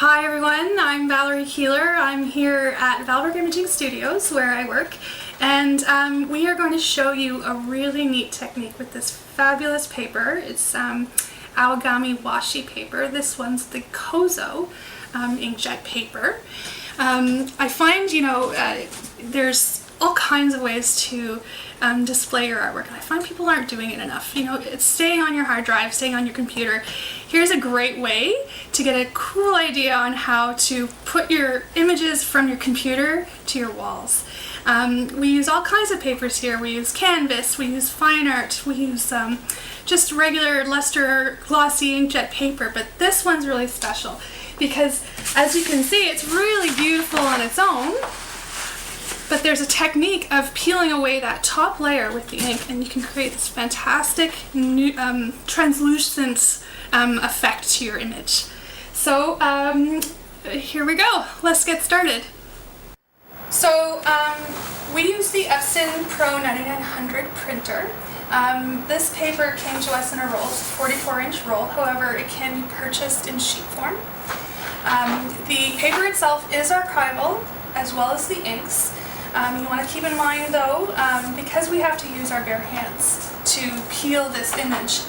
Hi everyone, I'm Valerie Keeler. I'm here at Valberg Imaging Studios where I work, and we are going to show you a really neat technique with this fabulous paper. It's Awagami washi paper. This one's the Kozo Inkjet paper. I find, there's all kinds of ways to display your artwork, and I find people aren't doing it enough. It's staying on your hard drive, staying on your computer. Here's a great way to get a cool idea on how to put your images from your computer to your walls. We use all kinds of papers here. We use canvas, we use fine art, we use just regular luster glossy inkjet paper, but this one's really special because, as you can see, it's really beautiful on its own. But there's a technique of peeling away that top layer with the ink, and you can create this fantastic new, translucent effect to your image. So here we go. Let's get started. So we use the Epson Pro 9900 printer. This paper came to us in a roll, it's a 44-inch roll. However, it can be purchased in sheet form. The paper itself is archival, as well as the inks. You want to keep in mind though, because we have to use our bare hands to peel this image,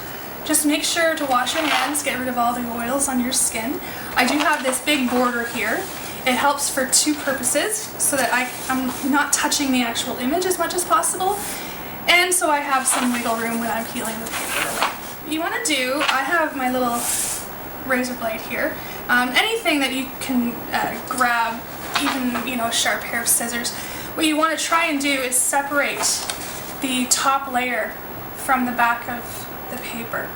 just make sure to wash your hands, get rid of all the oils on your skin. I do have this big border here. It helps for two purposes, so that I'm not touching the actual image as much as possible, and so I have some wiggle room when I'm peeling the paper away. What you want to do, I have my little razor blade here. Anything that you can grab, even a sharp pair of scissors. What you want to try and do is separate the top layer from the back of the paper.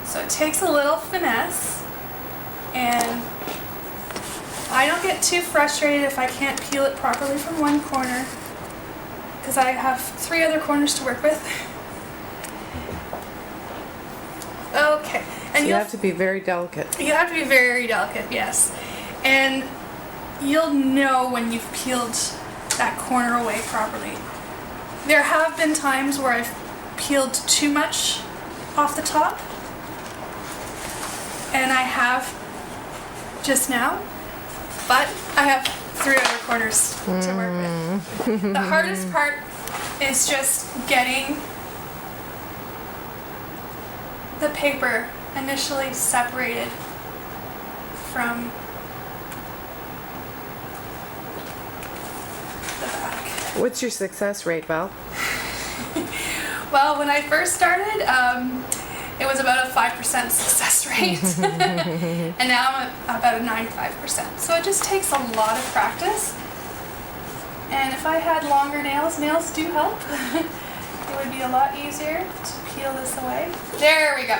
So it takes a little finesse, and I don't get too frustrated if I can't peel it properly from one corner, because I have 3 other corners to work with. Okay. And so you have to be very delicate. You have to be very delicate, yes. And you'll know when you've peeled that corner away properly. There have been times where I've peeled too much off the top, and I have just now, but I have 3 other corners to work with. The hardest part is just getting the paper initially separated from the back. What's your success rate, Val? Well, when I first started, it was about a 5% success rate, and now I'm at about a 95%. So it just takes a lot of practice, and if I had longer nails do help, it would be a lot easier to peel this away. There we go.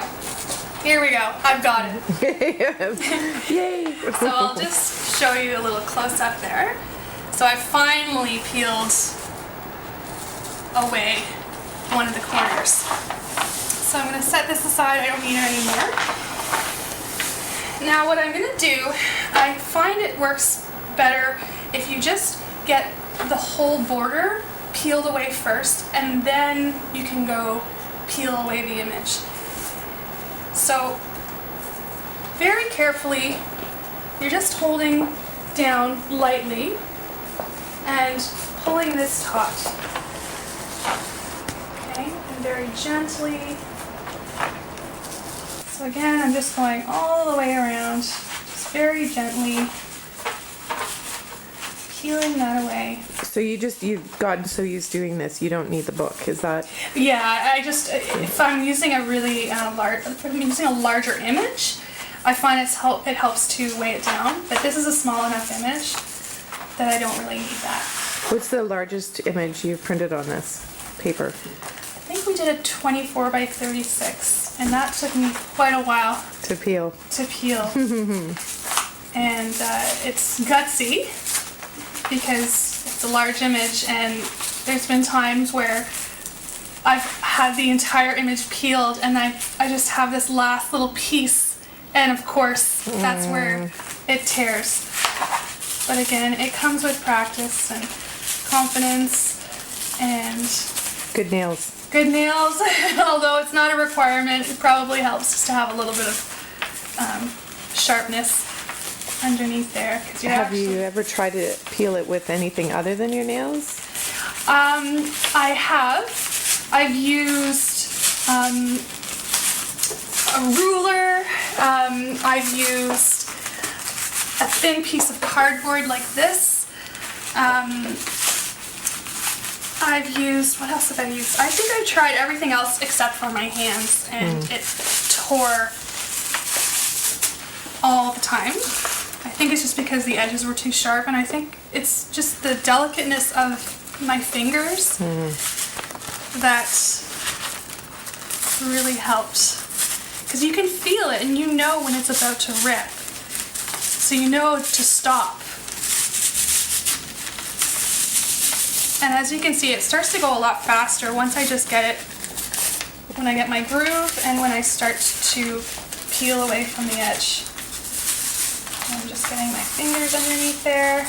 Here we go. I've got it. Yay! So I'll just show you a little close-up there. So I finally peeled away one of the corners. So I'm going to set this aside. I don't need it anymore. Now what I'm going to do, I find it works better if you just get the whole border peeled away first, and then you can go peel away the image. So very carefully, you're just holding down lightly and pulling this taut. Okay, and very gently. So again, I'm just going all the way around, just very gently peeling that away. So you've gotten so used to doing this, you don't need the book, is that? Yeah, if I'm using a really if I'm using a larger image, I find it helps to weigh it down. But this is a small enough image that I don't really need that. What's the largest image you've printed on this paper? I think we did a 24 by 36, and that took me quite a while to peel. And it's gutsy because it's a large image, and there's been times where I've had the entire image peeled and I just have this last little piece, and of course that's where it tears. But again, it comes with practice and confidence and good nails. Good nails, although it's not a requirement, it probably helps just to have a little bit of sharpness. underneath there. Cause Have you ever tried to peel it with anything other than your nails? I have. I've used a ruler. I've used a thin piece of cardboard like this. I've used, what else have I used? I think I tried everything else except for my hands, and it tore all the time. I think it's just because the edges were too sharp, and I think it's just the delicateness of my fingers that really helped. Because you can feel it, and you know when it's about to rip. So you know to stop. And as you can see, it starts to go a lot faster once I just get it, when I get my groove and when I start to peel away from the edge. I'm just getting my fingers underneath there.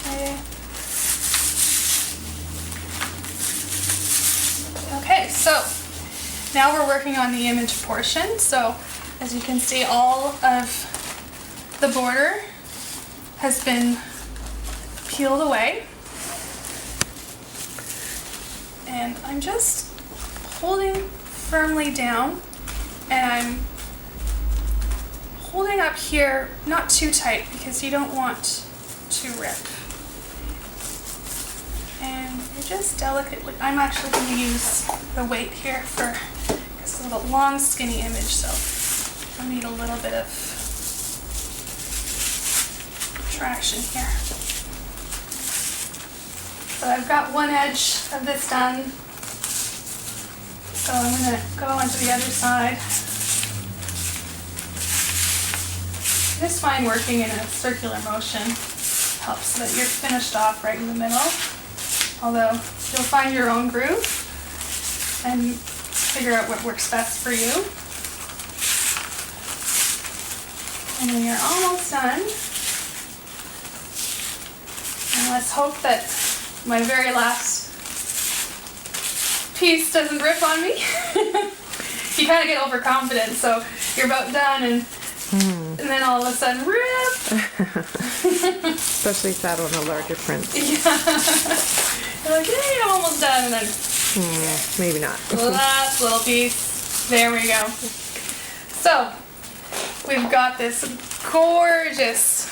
Okay. Okay, so now we're working on the image portion. So as you can see, all of the border has been peeled away, and I'm just holding firmly down, and I'm holding up here, not too tight because you don't want to rip, and you're just delicately, I'm actually going to use the weight here for, this is a long skinny image, so I need a little bit of traction here. So I've got one edge of this done, so I'm going to go onto the other side. I just find working in a circular motion helps so that you're finished off right in the middle, although you'll find your own groove and figure out what works best for you. And when you're almost done, and let's hope that my very last piece doesn't rip on me. You kind of get overconfident, so you're about done, and then all of a sudden, rip! Especially if that on a larger print. Yeah. You're like, hey, I'm almost done, and then Maybe not. last little piece. There we go. So, we've got this gorgeous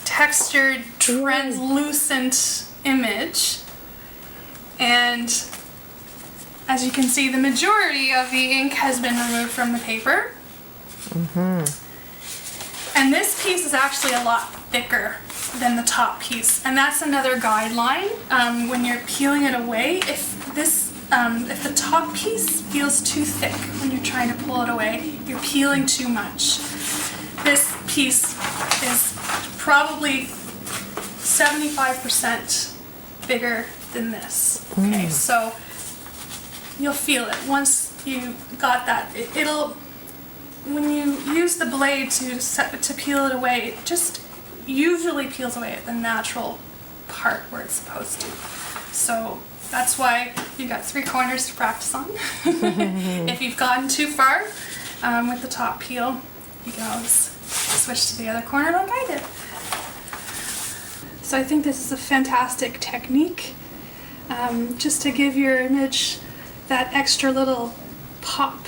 textured, translucent image, and as you can see, the majority of the ink has been removed from the paper. And this piece is actually a lot thicker than the top piece, and that's another guideline when you're peeling it away. If the top piece feels too thick when you're trying to pull it away, you're peeling too much. This piece is probably 75% bigger than this. Okay, so you'll feel it once you got that. It'll, when you use the blade to peel it away, it just usually peels away at the natural part where it's supposed to. So that's why you got 3 corners to practice on. If you've gotten too far with the top peel, you can always switch to the other corner like I did. So I think this is a fantastic technique, just to give your image that extra little pop